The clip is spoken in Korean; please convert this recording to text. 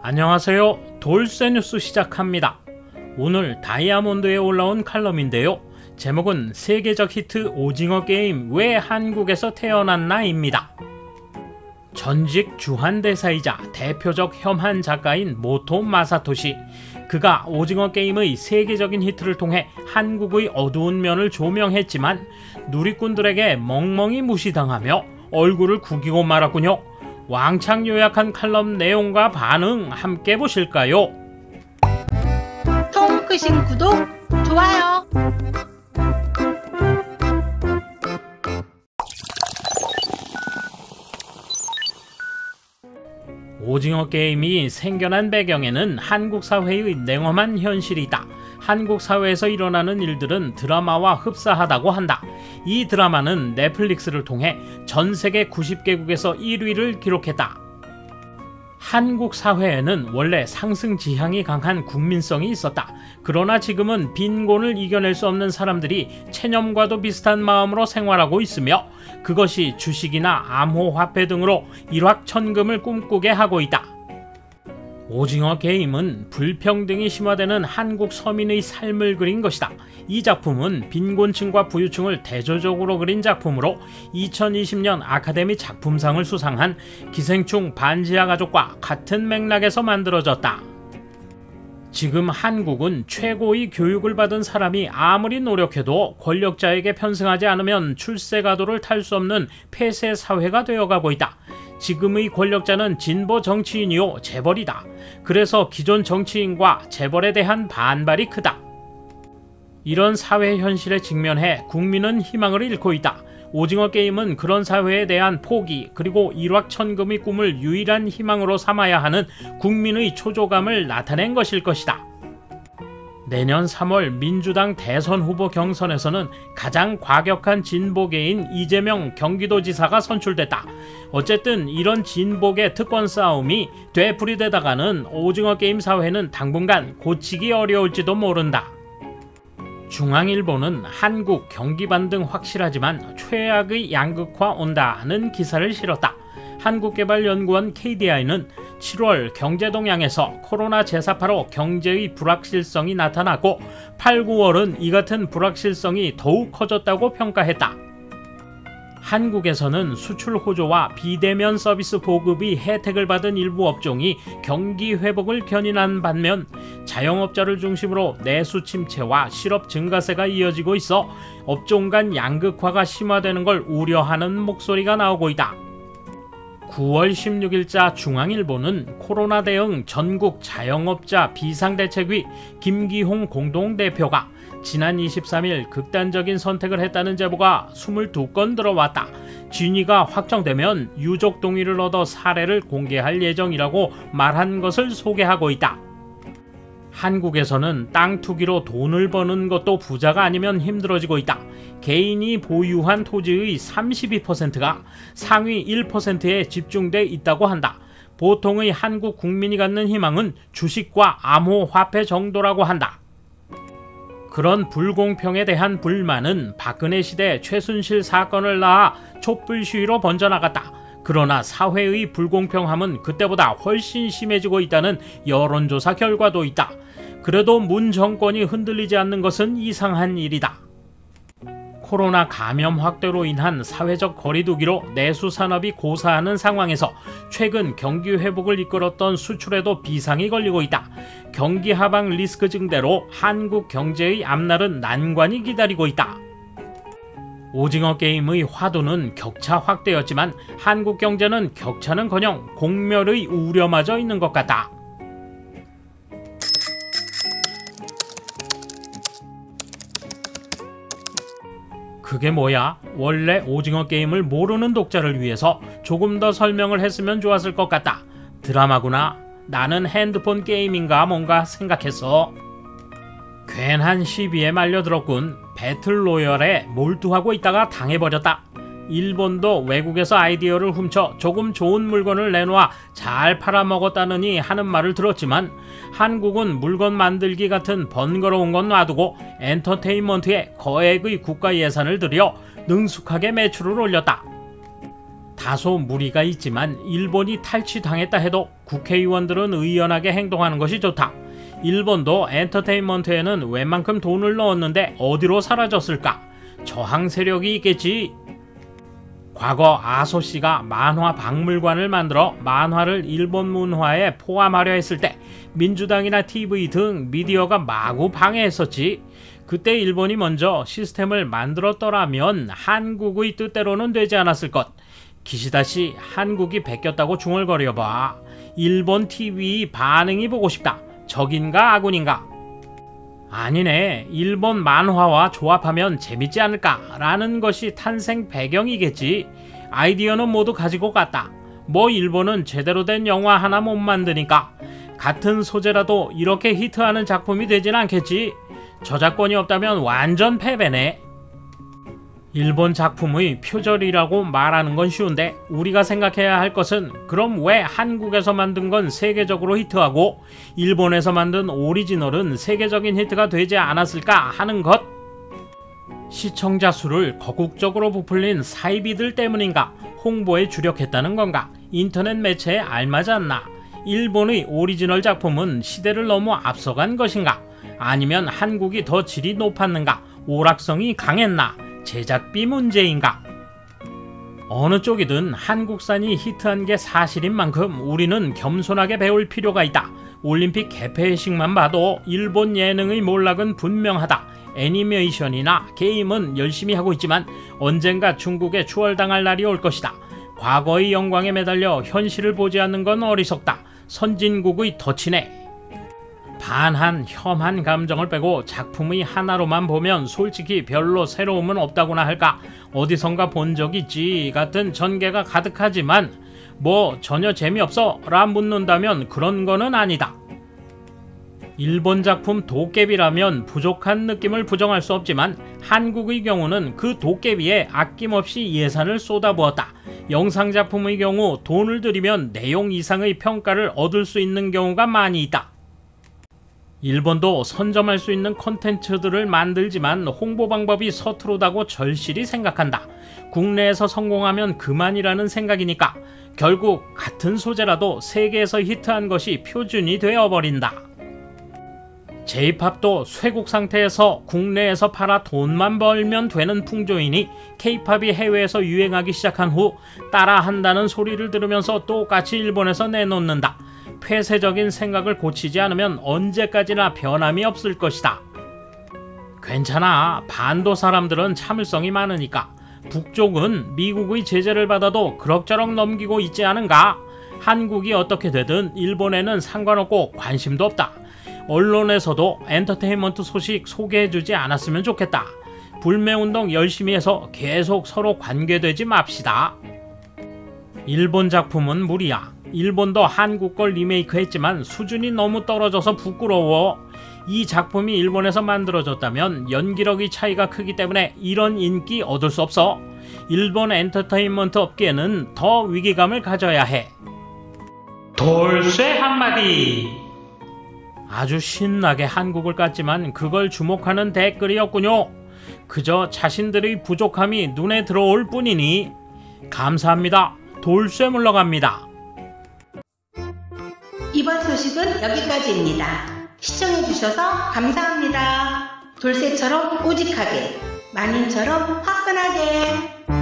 안녕하세요. 돌쇠뉴스 시작합니다. 오늘 다이아몬드에 올라온 칼럼인데요. 제목은 세계적 히트 오징어 게임 왜 한국에서 태어났나입니다. 전직 주한대사이자 대표적 혐한 작가인 모토 마사토시, 그가 오징어 게임의 세계적인 히트를 통해 한국의 어두운 면을 조명했지만 누리꾼들에게 멍멍이 무시당하며 얼굴을 구기고 말았군요. 왕창 요약한 칼럼 내용과 반응 함께 보실까요? 통 크신 구독, 좋아요. 오징어 게임이 생겨난 배경에는 한국 사회의 냉엄한 현실이 있다. 한국 사회에서 일어나는 일들은 드라마와 흡사하다고 한다. 이 드라마는 넷플릭스를 통해 전 세계 90개국에서 1위를 기록했다. 한국 사회에는 원래 상승 지향이 강한 국민성이 있었다. 그러나 지금은 빈곤을 이겨낼 수 없는 사람들이 체념과도 비슷한 마음으로 생활하고 있으며 그것이 주식이나 암호화폐 등으로 일확천금을 꿈꾸게 하고 있다. 오징어 게임은 불평등이 심화되는 한국 서민의 삶을 그린 것이다. 이 작품은 빈곤층과 부유층을 대조적으로 그린 작품으로 2020년 아카데미 작품상을 수상한 기생충 반지하 가족과 같은 맥락에서 만들어졌다. 지금 한국은 최고의 교육을 받은 사람이 아무리 노력해도 권력자에게 편승하지 않으면 출세가도를 탈 수 없는 폐쇄 사회가 되어가고 있다. 지금의 권력자는 진보 정치인이요 재벌이다. 그래서 기존 정치인과 재벌에 대한 반발이 크다. 이런 사회 현실에 직면해 국민은 희망을 잃고 있다. 오징어 게임은 그런 사회에 대한 포기 그리고 일확천금의 꿈을 유일한 희망으로 삼아야 하는 국민의 초조감을 나타낸 것일 것이다. 내년 3월 민주당 대선 후보 경선에서는 가장 과격한 진보계인 이재명 경기도지사가 선출됐다. 어쨌든 이런 진보계 특권 싸움이 되풀이되다가는 오징어 게임 사회는 당분간 고치기 어려울지도 모른다. 중앙일보는 한국 경기 반등 확실하지만 최악의 양극화 온다는 기사를 실었다. 한국개발연구원 KDI는 7월 경제동향에서 코로나 제4파로 경제의 불확실성이 나타났고 8, 9월은 이 같은 불확실성이 더욱 커졌다고 평가했다. 한국에서는 수출 호조와 비대면 서비스 보급이 혜택을 받은 일부 업종이 경기 회복을 견인한 반면 자영업자를 중심으로 내수 침체와 실업 증가세가 이어지고 있어 업종 간 양극화가 심화되는 걸 우려하는 목소리가 나오고 있다. 9월 16일자 중앙일보는 코로나 대응 전국 자영업자 비상대책위 김기홍 공동대표가 지난 23일 극단적인 선택을 했다는 제보가 22건 들어왔다. 진위가 확정되면 유족 동의를 얻어 사례를 공개할 예정이라고 말한 것을 소개하고 있다. 한국에서는 땅 투기로 돈을 버는 것도 부자가 아니면 힘들어지고 있다. 개인이 보유한 토지의 32%가 상위 1%에 집중돼 있다고 한다. 보통의 한국 국민이 갖는 희망은 주식과 암호화폐 정도라고 한다. 그런 불공평에 대한 불만은 박근혜 시대 최순실 사건을 낳아 촛불 시위로 번져나갔다. 그러나 사회의 불공평함은 그때보다 훨씬 심해지고 있다는 여론조사 결과도 있다. 그래도 문 정권이 흔들리지 않는 것은 이상한 일이다. 코로나 감염 확대로 인한 사회적 거리두기로 내수 산업이 고사하는 상황에서 최근 경기 회복을 이끌었던 수출에도 비상이 걸리고 있다. 경기 하방 리스크 증대로 한국 경제의 앞날은 난관이 기다리고 있다. 오징어 게임의 화두는 격차 확대였지만 한국 경제는 격차는커녕 공멸의 우려마저 있는 것 같다. 그게 뭐야? 원래 오징어 게임을 모르는 독자를 위해서 조금 더 설명을 했으면 좋았을 것 같다. 드라마구나. 나는 핸드폰 게임인가 뭔가 생각했어. 괜한 시비에 말려들었군. 배틀로열에 몰두하고 있다가 당해버렸다. 일본도 외국에서 아이디어를 훔쳐 조금 좋은 물건을 내놓아 잘 팔아먹었다느니 하는 말을 들었지만 한국은 물건 만들기 같은 번거로운 건 놔두고 엔터테인먼트에 거액의 국가 예산을 들여 능숙하게 매출을 올렸다. 다소 무리가 있지만 일본이 탈취당했다 해도 국회의원들은 의연하게 행동하는 것이 좋다. 일본도 엔터테인먼트에는 웬만큼 돈을 넣었는데 어디로 사라졌을까? 저항 세력이 있겠지. 과거 아소씨가 만화 박물관을 만들어 만화를 일본 문화에 포함하려 했을 때 민주당이나 TV 등 미디어가 마구 방해했었지. 그때 일본이 먼저 시스템을 만들었더라면 한국의 뜻대로는 되지 않았을 것. 기시다씨 한국이 베꼈다고 중얼거려봐. 일본 TV 반응이 보고 싶다. 적인가 아군인가? 아니네. 일본 만화와 조합하면 재밌지 않을까 라는 것이 탄생 배경이겠지. 아이디어는 모두 가지고 갔다. 뭐 일본은 제대로 된 영화 하나 못 만드니까 같은 소재라도 이렇게 히트하는 작품이 되진 않겠지. 저작권이 없다면 완전 패배네. 일본 작품의 표절이라고 말하는 건 쉬운데 우리가 생각해야 할 것은 그럼 왜 한국에서 만든 건 세계적으로 히트하고 일본에서 만든 오리지널은 세계적인 히트가 되지 않았을까 하는 것. 시청자 수를 거국적으로 부풀린 사이비들 때문인가? 홍보에 주력했다는 건가? 인터넷 매체에 알맞지 않나? 일본의 오리지널 작품은 시대를 너무 앞서간 것인가? 아니면 한국이 더 질이 높았는가? 오락성이 강했나? 제작비 문제인가? 어느 쪽이든 한국산이 히트한 게 사실인 만큼 우리는 겸손하게 배울 필요가 있다. 올림픽 개폐식만 봐도 일본 예능의 몰락은 분명하다. 애니메이션이나 게임은 열심히 하고 있지만 언젠가 중국에 추월당할 날이 올 것이다. 과거의 영광에 매달려 현실을 보지 않는 건 어리석다. 선진국의 덫이네. 반한, 혐한 감정을 빼고 작품의 하나로만 보면 솔직히 별로 새로움은 없다고나 할까? 어디선가 본 적 있지 같은 전개가 가득하지만 뭐 전혀 재미없어? 라 묻는다면 그런 거는 아니다. 일본 작품 도깨비라면 부족한 느낌을 부정할 수 없지만 한국의 경우는 그 도깨비에 아낌없이 예산을 쏟아부었다. 영상작품의 경우 돈을 들이면 내용 이상의 평가를 얻을 수 있는 경우가 많이 있다. 일본도 선점할 수 있는 콘텐츠들을 만들지만 홍보 방법이 서투르다고 절실히 생각한다. 국내에서 성공하면 그만이라는 생각이니까 결국 같은 소재라도 세계에서 히트한 것이 표준이 되어버린다. J-팝도 쇠국 상태에서 국내에서 팔아 돈만 벌면 되는 풍조이니 K-팝이 해외에서 유행하기 시작한 후 따라한다는 소리를 들으면서 똑같이 일본에서 내놓는다. 폐쇄적인 생각을 고치지 않으면 언제까지나 변함이 없을 것이다. 괜찮아. 반도 사람들은 참을성이 많으니까. 북쪽은 미국의 제재를 받아도 그럭저럭 넘기고 있지 않은가? 한국이 어떻게 되든 일본에는 상관없고 관심도 없다. 언론에서도 엔터테인먼트 소식 소개해주지 않았으면 좋겠다. 불매운동 열심히 해서 계속 서로 관계되지 맙시다. 일본 작품은 무리야. 일본도 한국 걸 리메이크했지만 수준이 너무 떨어져서 부끄러워. 이 작품이 일본에서 만들어졌다면 연기력의 차이가 크기 때문에 이런 인기 얻을 수 없어. 일본 엔터테인먼트 업계는 더 위기감을 가져야 해. 돌쇠 한마디. 아주 신나게 한국을 깠지만 그걸 주목하는 댓글이었군요. 그저 자신들의 부족함이 눈에 들어올 뿐이니. 감사합니다. 돌쇠 물러갑니다. 이번 소식은 여기까지입니다. 시청해주셔서 감사합니다. 돌쇠처럼 우직하게, 마님처럼 화끈하게.